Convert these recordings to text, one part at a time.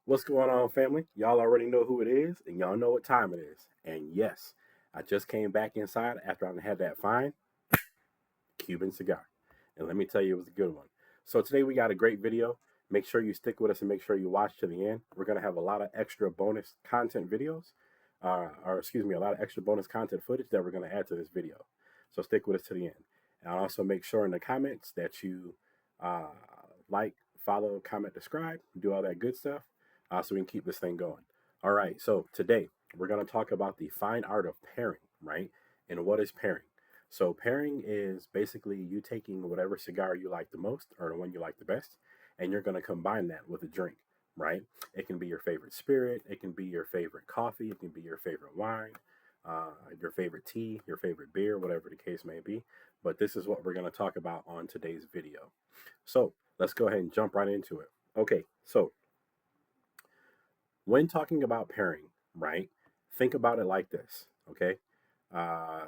What's going on, family? Y'all already know who it is, and y'all know what time it is. And yes, I just came back inside after I had that fine Cuban cigar. And let me tell you, it was a good one. So today we got a great video. Make sure you stick with us and make sure you watch to the end. We're going to have a lot of extra bonus content videos, a lot of extra bonus content footage that we're going to add to this video. So stick with us to the end. And also make sure in the comments that you uh, like, follow, comment, subscribe, do all that good stuff so we can keep this thing going. All right, so today we're going to talk about the fine art of pairing, right? And what is pairing? So pairing is basically you taking whatever cigar you like the most or the one you like the best, and you're going to combine that with a drink, right? It can be your favorite spirit, it can be your favorite coffee, it can be your favorite wine, your favorite tea, your favorite beer, whatever the case may be. But this is what we're going to talk about on today's video. So let's go ahead and jump right into it. Okay, so when talking about pairing, right, think about it like this, okay?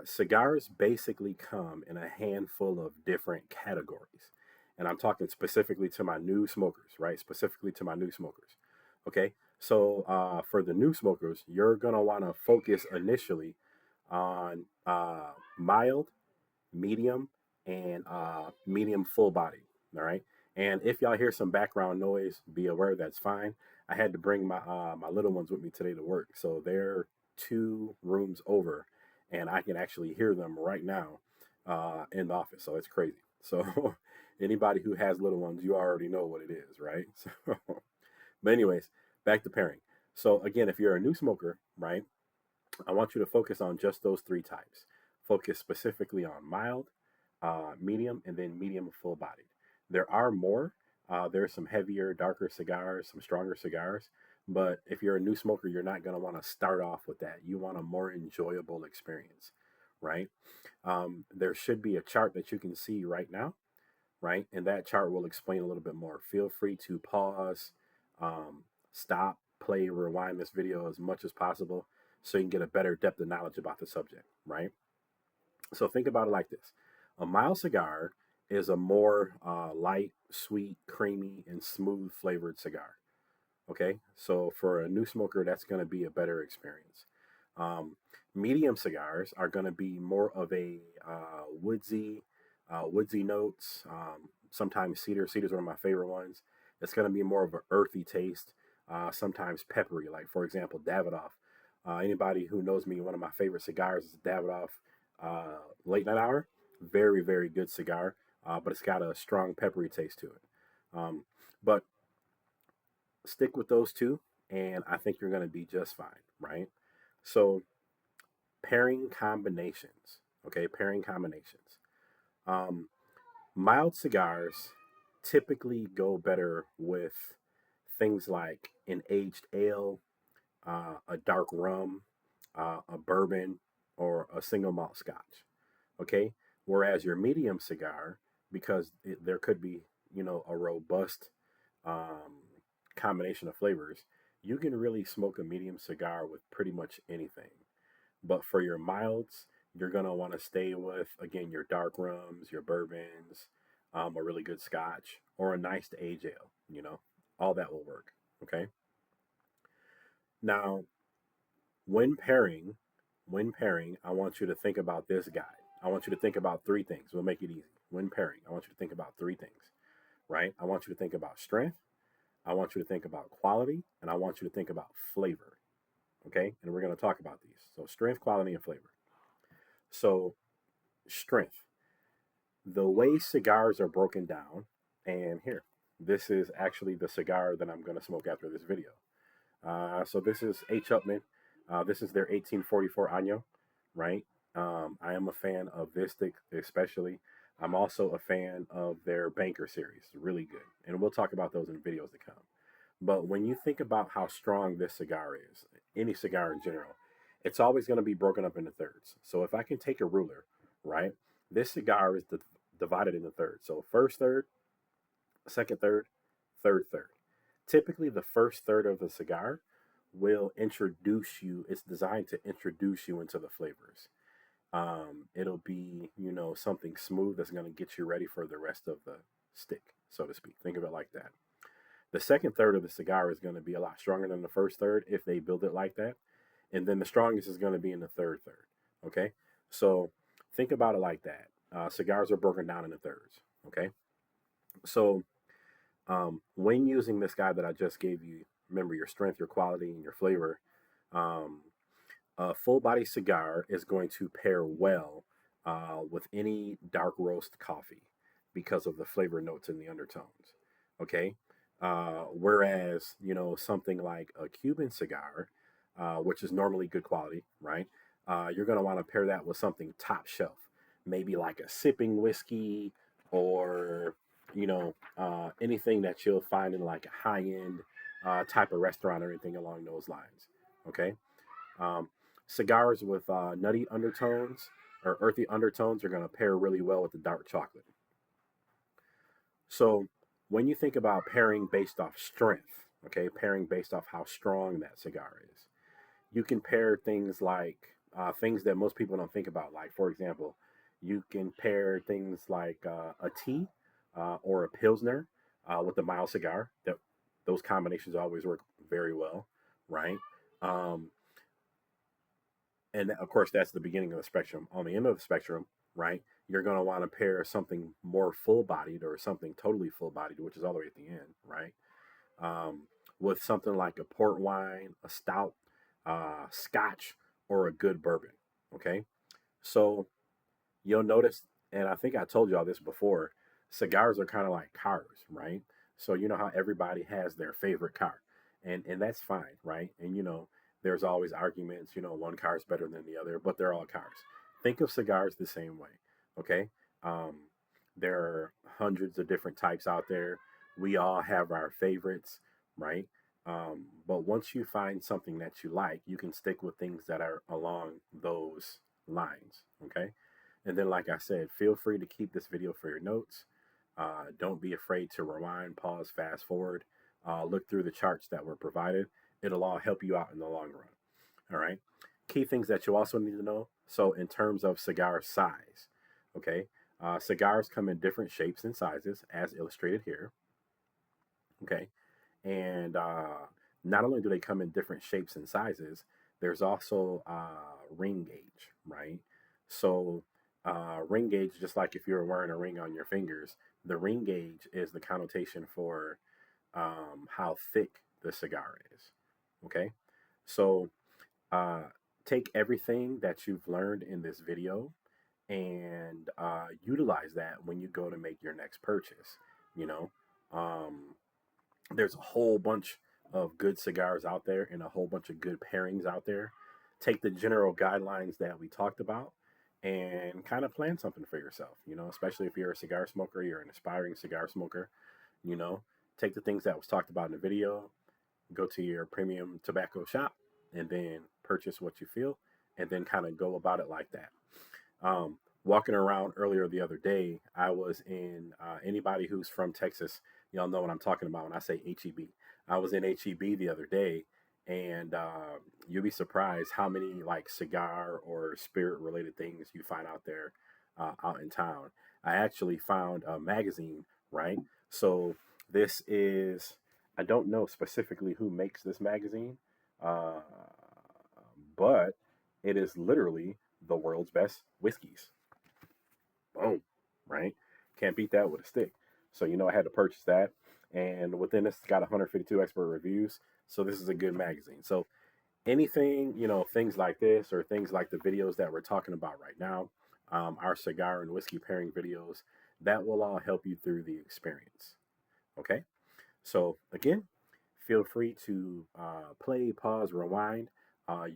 Cigars basically come in a handful of different categories. And I'm talking specifically to my new smokers, right? Specifically to my new smokers. Okay. So for the new smokers, you're going to want to focus initially on mild, medium, and medium full body. All right. And if y'all hear some background noise, be aware that's fine. I had to bring my little ones with me today to work, so they're 2 rooms over, and I can actually hear them right now in the office. So it's crazy. So anybody who has little ones, you already know what it is, right? So, but anyways, back to pairing. So again, if you're a new smoker, right, I want you to focus on just those 3 types. Focus specifically on mild, medium, and then medium full bodied. There are more. There's some heavier, darker cigars, some stronger cigars. But if you're a new smoker, you're not going to want to start off with that. You want a more enjoyable experience, right? There should be a chart that you can see right now, right? And that chart will explain a little bit more. Feel free to pause, um, stop, play, rewind this video as much as possible so you can get a better depth of knowledge about the subject, right? So think about it like this. A mild cigar is a more light, sweet, creamy, and smooth flavored cigar. Okay, so for a new smoker, that's going to be a better experience. Um, Medium cigars are going to be more of a woodsy notes. Sometimes cedar. Cedar is one of my favorite ones. It's going to be more of an earthy taste. Sometimes peppery, like for example, Davidoff. Anybody who knows me, one of my favorite cigars is Davidoff Late Night Hour. Very, very good cigar, but it's got a strong peppery taste to it. But stick with those two, and I think you're going to be just fine, right? So, pairing combinations, okay? Pairing combinations. Um, Mild cigars typically go better with things like an aged ale, a dark rum, a bourbon, or a single malt scotch, okay? Whereas your medium cigar, because there could be, a robust um, combination of flavors, you can really smoke a medium cigar with pretty much anything. But for your milds, you're gonna want to stay with again your dark rums, your bourbons, a really good scotch, or a nice to age ale. All that will work. Okay. Now, when pairing, I want you to think about this guy. I want you to think about 3 things. We'll make it easy. When pairing, I want you to think about 3 things. Right? I want you to think about strength. I want you to think about quality, and I want you to think about flavor. Okay, and we're going to talk about these. So, strength, quality, and flavor. So, strength. The way cigars are broken down, and here, this is actually the cigar that I'm going to smoke after this video. So, this is H.Upmann. This is their 1844 Año, right? I am a fan of this stick, especially. I'm also a fan of their Banker series. Really good. And we'll talk about those in videos to come. But when you think about how strong this cigar is, any cigar in general, it's always going to be broken up into thirds. So if I can take a ruler, right, this cigar is divided into thirds. So first third, second third, third third. Typically, the first third of the cigar will introduce you, it's designed to introduce you into the flavors. It'll be, something smooth that's going to get you ready for the rest of the stick, so to speak. Think of it like that. The second third of the cigar is going to be a lot stronger than the first third if they build it like that. And then the strongest is going to be in the third third. Okay. So think about it like that. Cigars are broken down into thirds. Okay. So when using this guide that I just gave you, remember your strength, your quality, and your flavor. Um, a full body cigar is going to pair well with any dark roast coffee because of the flavor notes and the undertones. Okay. Whereas, something like a Cuban cigar, which is normally good quality, right? You're going to want to pair that with something top shelf, maybe like a sipping whiskey or, anything that you'll find in like a high end type of restaurant or anything along those lines. Okay. Um, Cigars with nutty undertones or earthy undertones are going to pair really well with the dark chocolate. So when you think about pairing based off strength, okay, pairing based off how strong that cigar is, you can pair things like things that most people don't think about. Like, for example, you can pair things like a tea or a pilsner with a mild cigar. Those combinations always work very well, right? Um, and of course that's the beginning of the spectrum. On the end of the spectrum, right, you're going to want to pair something more full bodied or something totally full bodied, which is all the way at the end, right, um, with something like a port wine, a stout, scotch, or a good bourbon. Okay. So you'll notice, and I think I told you all this before, cigars are kind of like cars, right? So you know how everybody has their favorite car, and that's fine, right? And there's always arguments, one car is better than the other, but they're all cars. Think of cigars the same way, okay? Um, there are hundreds of different types out there. We all have our favorites, right? But once you find something that you like, you can stick with things that are along those lines, okay? And then, like I said, feel free to keep this video for your notes. Don't be afraid to rewind, pause, fast forward, look through the charts that were provided. It'll all help you out in the long run. All right. Key things that you also need to know. So, in terms of cigar size, okay, cigars come in different shapes and sizes, as illustrated here. Okay. And not only do they come in different shapes and sizes, there's also ring gauge, right? So, ring gauge, just like if you're wearing a ring on your fingers, the ring gauge is the connotation for how thick the cigar is. Okay. So, uh, take everything that you've learned in this video and utilize that when you go to make your next purchase. You know, um, there's a whole bunch of good cigars out there and a whole bunch of good pairings out there. Take the general guidelines that we talked about and kind of plan something for yourself, especially if you're a cigar smoker, you're an aspiring cigar smoker, you know, take the things that was talked about in the video, go to your premium tobacco shop and then purchase what you feel and then kind of go about it like that. Walking around earlier the other day, I was in anybody who's from Texas, y'all know what I'm talking about when I say HEB. I was in HEB the other day, and you'll be surprised how many like cigar or spirit related things you find out there out in town. I actually found a magazine, right? So this is, I don't know specifically who makes this magazine, uh, but it is literally the world's best whiskeys. Boom, right? Can't beat that with a stick. So I had to purchase that, and within this, it's got 152 expert reviews. So this is a good magazine. So anything, things like this or things like the videos that we're talking about right now, our cigar and whiskey pairing videos, that will all help you through the experience. Okay. So again, feel free to play, pause, rewind.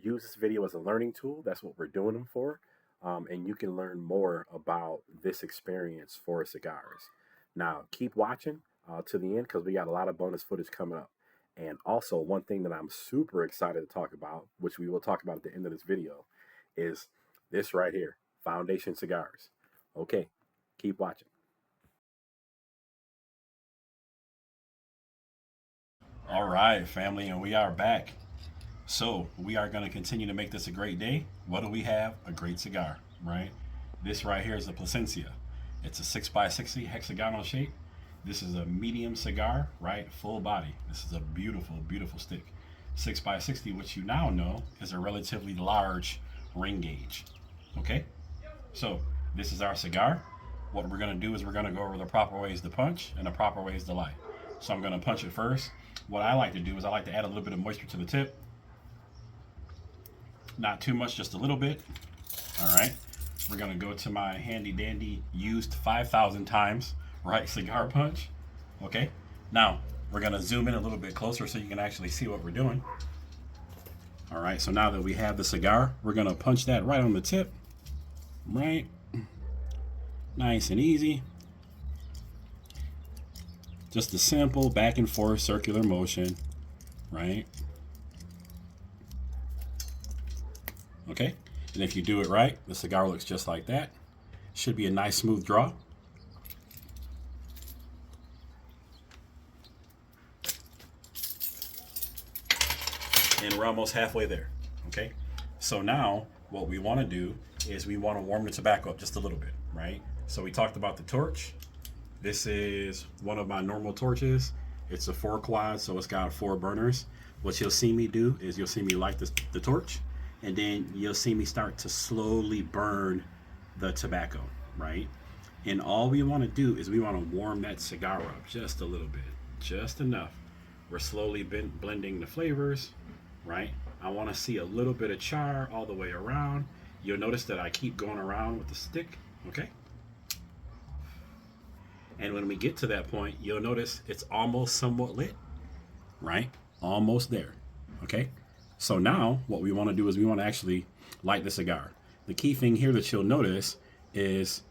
Use this video as a learning tool. That's what we're doing them for. And you can learn more about this experience for cigars. Now, keep watching to the end because we got a lot of bonus footage coming up. And also, one thing that I'm super excited to talk about, which we will talk about at the end of this video, is this right here, Foundation Cigars. Okay, keep watching. All right, family, and we are back. So we are going to continue to make this a great day. What do we have? A great cigar, right? This right here is a Plasencia. It's a 6x60 hexagonal shape. This is a medium cigar, right? Full body. This is a beautiful, beautiful stick. 6x60, which you now know is a relatively large ring gauge. Okay? So, this is our cigar. What we're going to do is we're going to go over the proper ways to punch and the proper ways to light. So, I'm going to punch it first. What I like to do is I like to add a little bit of moisture to the tip. Not too much, just a little bit. All right. We're going to go to my handy dandy used 5,000 times, right, cigar punch. Okay. Now, we're going to zoom in a little bit closer so you can actually see what we're doing. All right. So now that we have the cigar, we're going to punch that right on the tip. Right. Nice and easy. Just a simple back and forth circular motion, right? Okay. And if you do it right, the cigar looks just like that. Should be a nice smooth draw. And we're almost halfway there. Okay. So now what we want to do is we want to warm the tobacco up just a little bit, right? So we talked about the torch. This is one of my normal torches. It's a 4-quad, so it's got 4 burners. What you'll see me do is you'll see me light the torch, and then you'll see me start to slowly burn the tobacco, right? And all we want to do is we want to warm that cigar up just a little bit, just enough. We're slowly blending the flavors, right? I want to see a little bit of char all the way around. You'll notice that I keep going around with the stick, okay? And when we get to that point, you'll notice it's almost somewhat lit, right? Almost there, okay? So now what we want to do is we want to actually light the cigar. The key thing here that you'll notice is,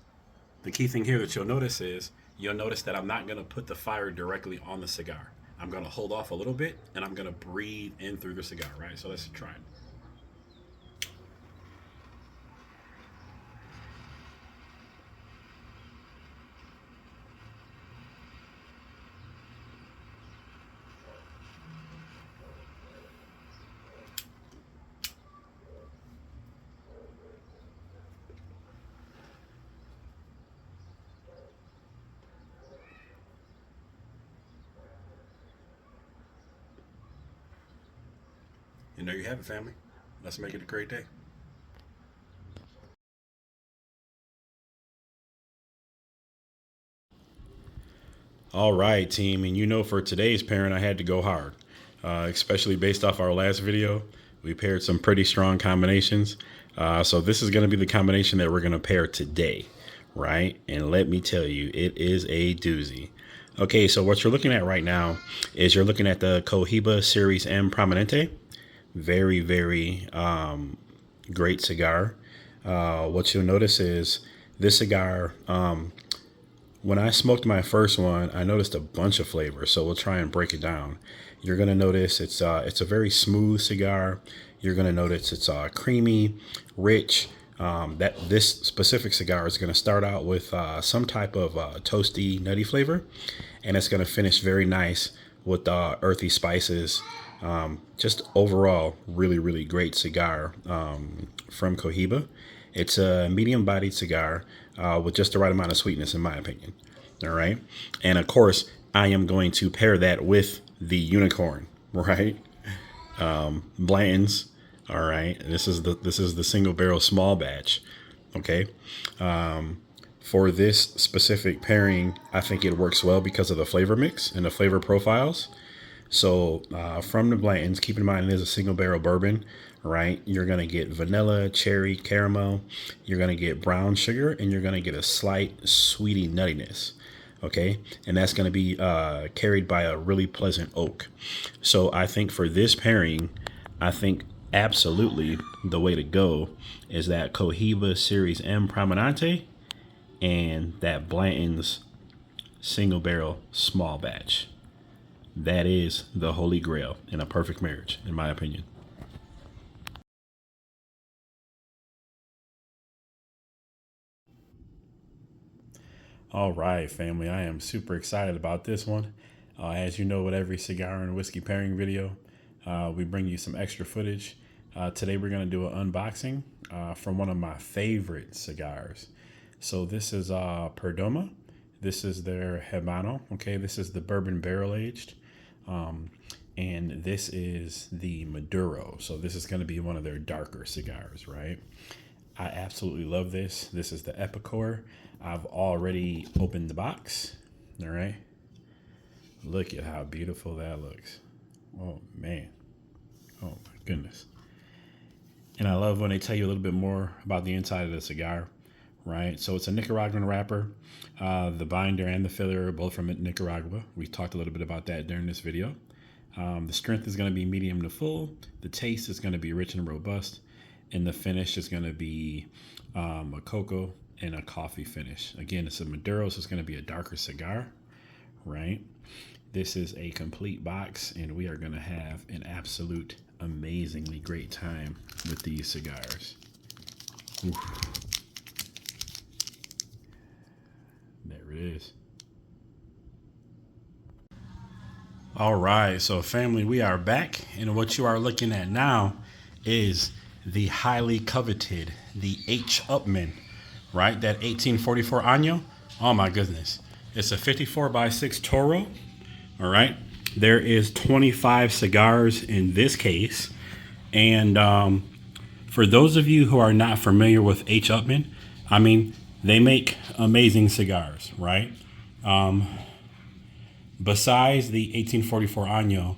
you'll notice that I'm not going to put the fire directly on the cigar. I'm going to hold off a little bit and I'm going to breathe in through the cigar, right? So let's try it. And there you have it, family. Let's make it a great day. All right, team. And you know, for today's pairing, I had to go hard, especially based off our last video. We paired some pretty strong combinations. So this is going to be the combination that we're going to pair today, right? And let me tell you, it is a doozy. Okay, so what you're looking at right now is you're looking at the Cohiba Series M Prominente. Very, very great cigar. What you'll notice is this cigar, when I smoked my first one, I noticed a bunch of flavors. So we'll try and break it down. You're gonna notice it's a very smooth cigar. You're gonna notice it's creamy, rich. That this specific cigar is gonna start out with some type of toasty, nutty flavor, and it's gonna finish very nice with earthy spices. Just overall, really, really great cigar from Cohiba. It's a medium-bodied cigar with just the right amount of sweetness, in my opinion. All right, and of course, I am going to pair that with the unicorn, right? Blanton's. All right, this is the single barrel small batch. Okay, for this specific pairing, I think it works well because of the flavor mix and the flavor profiles. So from the Blanton's, keep in mind it is a single barrel bourbon, right? You're going to get vanilla, cherry, caramel. You're going to get brown sugar, and you're going to get a slight sweety nuttiness. Okay, and that's going to be carried by a really pleasant oak. So I think for this pairing, I think absolutely the way to go is that Cohiba Series M Prominente and that Blanton's single barrel small batch. That is the holy grail in a perfect marriage, in my opinion. All right, family. I am super excited about this one. As you know, with every cigar and whiskey pairing video, we bring you some extra footage. Today, we're going to do an unboxing from one of my favorite cigars. So this is Perdomo. This is their Habano. Okay, this is the bourbon barrel aged. Um, and this is the Maduro. So this is going to be one of their darker cigars, right? I absolutely love this. This is the Epicor. I've already opened the box. All right. Look at how beautiful that looks. Oh, man. Oh, my goodness. And I love when they tell you a little bit more about the inside of the cigar, right? So it's a Nicaraguan wrapper. The binder and the filler are both from Nicaragua. We talked a little bit about that during this video. The strength is going to be medium to full. The taste is going to be rich and robust. And the finish is going to be a cocoa and a coffee finish. Again, it's a Maduro, so it's going to be a darker cigar, right? This is a complete box, and we are going to have an absolute amazingly great time with these cigars. Oof. There it is. All right, so family, we are back, and what you are looking at now is the highly coveted, the H.Upmann, right? That 1844 Año. Oh my goodness. It's a 54 by 6 Toro. All right. There is 25 cigars in this case. And for those of you who are not familiar with H.Upmann, I mean, they make amazing cigars, right? Besides the 1844 Año,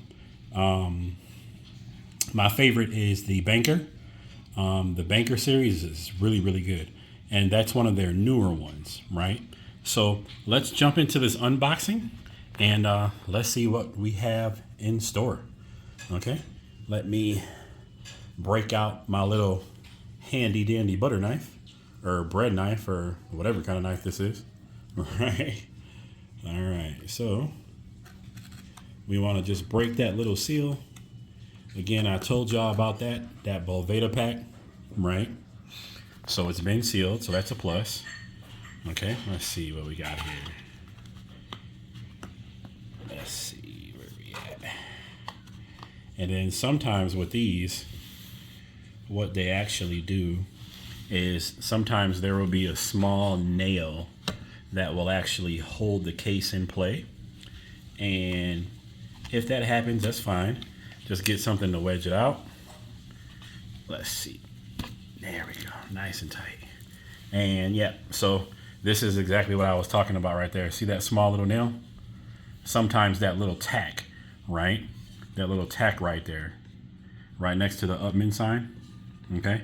my favorite is the Banker. The Banker series is really, really good. And that's one of their newer ones, right? So let's jump into this unboxing and let's see what we have in store. Okay, let me break out my little handy dandy butter knife or bread knife or whatever kind of knife this is. Right. All right. So we want to just break that little seal. Again, I told y'all about that Boveda pack, right? So it's been sealed, so that's a plus. Okay, let's see what we got here. Let's see where we at. And then sometimes with these, what they actually do is sometimes there will be a small nail that will actually hold the case in play. And if that happens, that's fine. Just get something to wedge it out. Let's see. There we go. Nice and tight. And yeah, so this is exactly what I was talking about right there. See that small little nail? Sometimes that little tack, right? That little tack right there, right next to the Upmann sign, okay?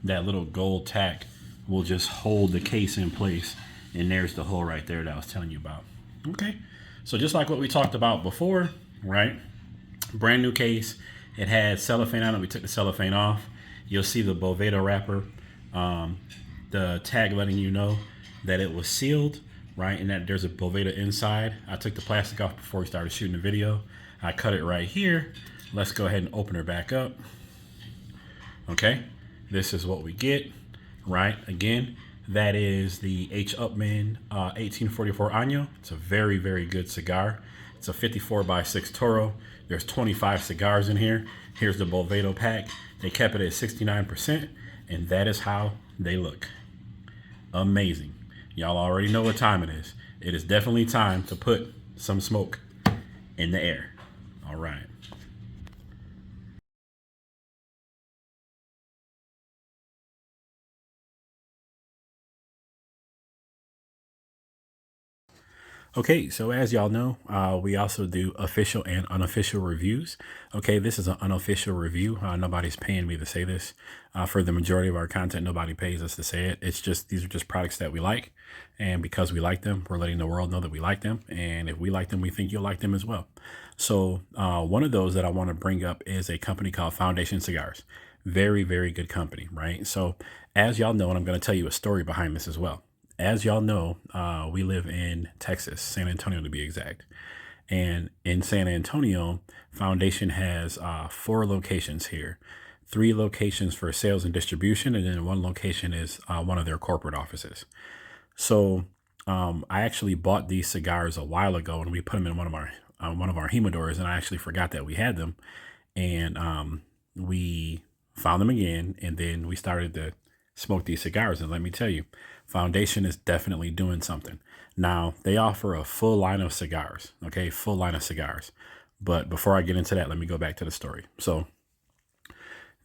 That little gold tack will just hold the case in place. And there's the hole right there that I was telling you about. Okay, so just like what we talked about before, right? Brand new case. It had cellophane on it. We took the cellophane off. You'll see the Boveda wrapper, the tag letting you know that it was sealed, right? And that there's a Boveda inside. I took the plastic off before we started shooting the video. I cut it right here. Let's go ahead and open her back up. Okay, this is what we get, right? Again, that is the H.Upmann 1844 Año. It's a very, very good cigar. It's a 54 by 6 Toro. There's 25 cigars in here. Here's the Boveda pack. They kept it at 69%, and that is how they look. Amazing. Y'all already know what time it is. It is definitely time to put some smoke in the air. All right. Okay, so as y'all know, we also do official and unofficial reviews. Okay, this is an unofficial review. Nobody's paying me to say this. For the majority of our content, nobody pays us to say it. It's just, these are just products that we like. And because we like them, we're letting the world know that we like them. And if we like them, we think you'll like them as well. So one of those that I want to bring up is a company called Foundation Cigars. Very, very good company, right? So as y'all know, and I'm going to tell you a story behind this as well. As y'all know, we live in Texas, San Antonio to be exact. And in San Antonio, Foundation has 4 locations here. 3 locations for sales and distribution, and then 1 location is one of their corporate offices. So I actually bought these cigars a while ago, and we put them in one of our humidors, and I actually forgot that we had them. And we found them again, and then we started to smoke these cigars. And let me tell you, Foundation is definitely doing something. Now, they offer a full line of cigars, okay? Full line of cigars. But before I get into that, let me go back to the story. So,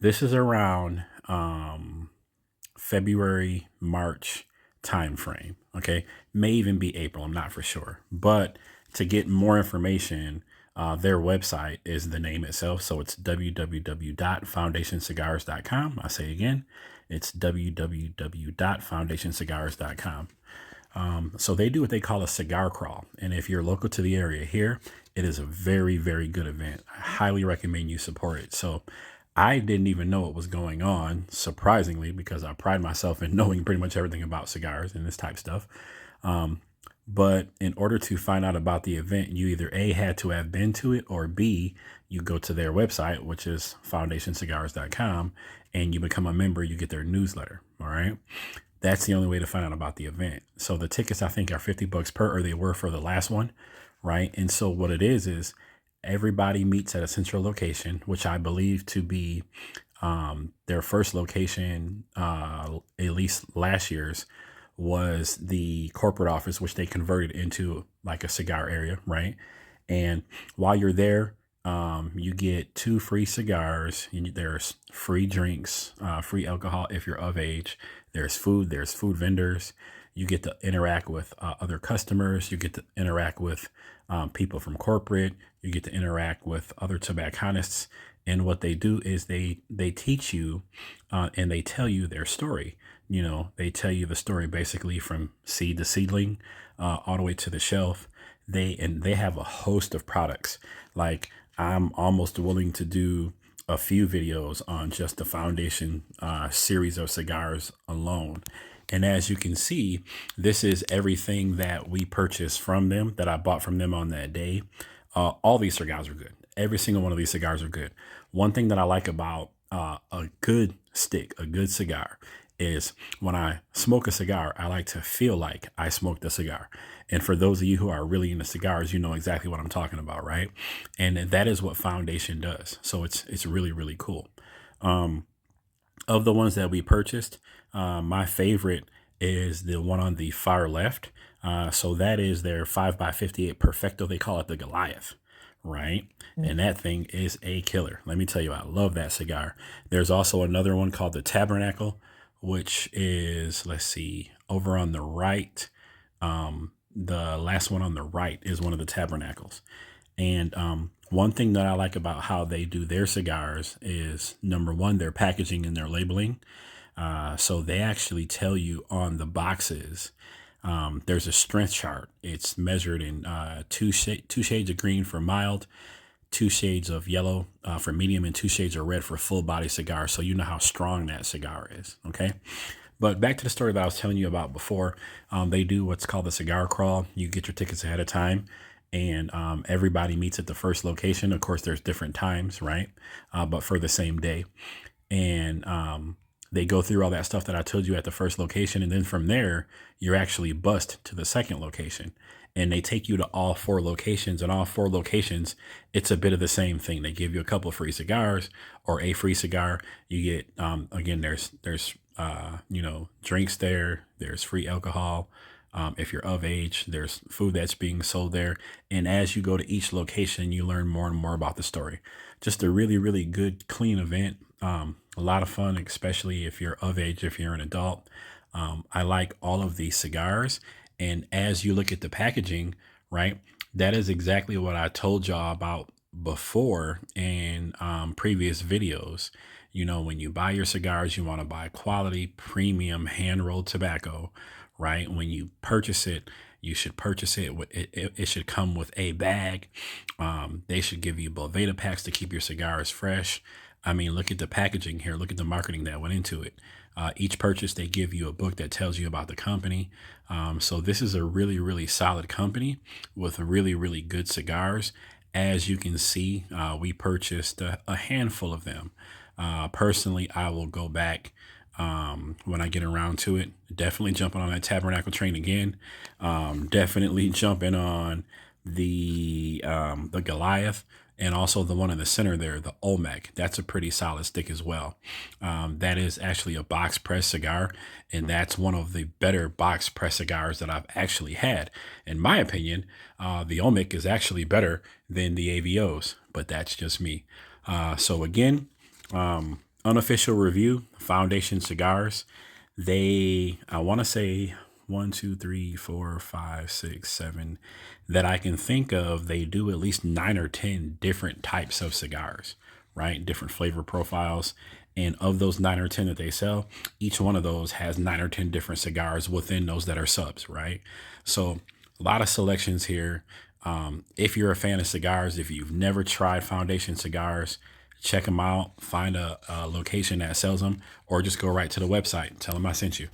this is around February, March time frame. Okay, may even be April. I'm not for sure. But to get more information, their website is the name itself. So it's www.foundationcigars.com. I say again, it's www.foundationcigars.com. So they do what they call a cigar crawl. And if you're local to the area here, it is a very, very good event. I highly recommend you support it. So I didn't even know what was going on, surprisingly, because I pride myself in knowing pretty much everything about cigars and this type of stuff. But in order to find out about the event, you either A, had to have been to it, or B, you go to their website, which is foundationcigars.com, and you become a member, you get their newsletter. All right. That's the only way to find out about the event. So the tickets, I think, are $50 per, or they were for the last one. Right. And so what it is everybody meets at a central location, which I believe to be their first location, at least last year's, was the corporate office, which they converted into like a cigar area, right? And while you're there, you get 2 free cigars. There's free drinks, free alcohol if you're of age. There's food vendors. You get to interact with other customers. You get to interact with people from corporate. You get to interact with other tobacconists. And what they do is they teach you and they tell you their story. They tell you the story basically from seed to seedling, all the way to the shelf. They have a host of products. Like, I'm almost willing to do a few videos on just the Foundation series of cigars alone. And as you can see, this is everything that we purchased from them, that I bought from them on that day. All these cigars are good. Every single one of these cigars are good. One thing that I like about a good stick, a good cigar, is when I smoke a cigar, I like to feel like I smoked a cigar. And for those of you who are really into cigars, you know exactly what I'm talking about, right? And that is what Foundation does. So it's really, really cool. Of the ones that we purchased, my favorite is the one on the far left. So that is their 5x58 Perfecto. They call it the Goliath, right? And that thing is a killer. Let me tell you, I love that cigar. There's also another one called the Tabernacle, which is, let's see, over on the right. The last one on the right is one of the Tabernacles. And one thing that I like about how they do their cigars is, number one, their packaging and their labeling. So they actually tell you on the boxes, there's a strength chart. It's measured in two shades of green for mild, 2 shades of yellow for medium, and 2 shades of red for full body cigar. So you know how strong that cigar is. Okay. But back to the story that I was telling you about before. They do what's called the cigar crawl. You get your tickets ahead of time, and everybody meets at the first location. Of course, there's different times, right? But for the same day. And they go through all that stuff that I told you at the first location. And then from there, you're actually bused to the second location. And they take you to all 4 locations. And all 4 locations, it's a bit of the same thing. They give you a couple of free cigars or a free cigar. You get, again, there's drinks there. There's free alcohol. If you're of age, there's food that's being sold there. And as you go to each location, you learn more and more about the story. Just a really, really good, clean event. A lot of fun, especially if you're of age, if you're an adult. I like all of these cigars. And as you look at the packaging, right, that is exactly what I told y'all about before in previous videos. When you buy your cigars, you want to buy quality, premium, hand-rolled tobacco, right? When you purchase it, you should purchase it with it should come with a bag. They should give you Boveda packs to keep your cigars fresh. I mean, look at the packaging here. Look at the marketing that went into it. Each purchase, they give you a book that tells you about the company. So this is a really, really solid company with really, really good cigars. As you can see, we purchased a handful of them. Personally, I will go back when I get around to it. Definitely jumping on that Tabernacle train again. Definitely jumping on the Goliath. And also the one in the center there, the Olmec, that's a pretty solid stick as well. That is actually a box press cigar, and that's one of the better box press cigars that I've actually had. In my opinion, the Olmec is actually better than the AVOs, but that's just me. So again, unofficial review, Foundation Cigars. I want to say one, two, three, four, five, six, seven, that I can think of, they do at least 9 or 10 different types of cigars, right? Different flavor profiles. And of those 9 or 10 that they sell, each one of those has 9 or 10 different cigars within those that are subs, right? So a lot of selections here. If you're a fan of cigars, if you've never tried Foundation Cigars, check them out, find a location that sells them, or just go right to the website. Tell them I sent you.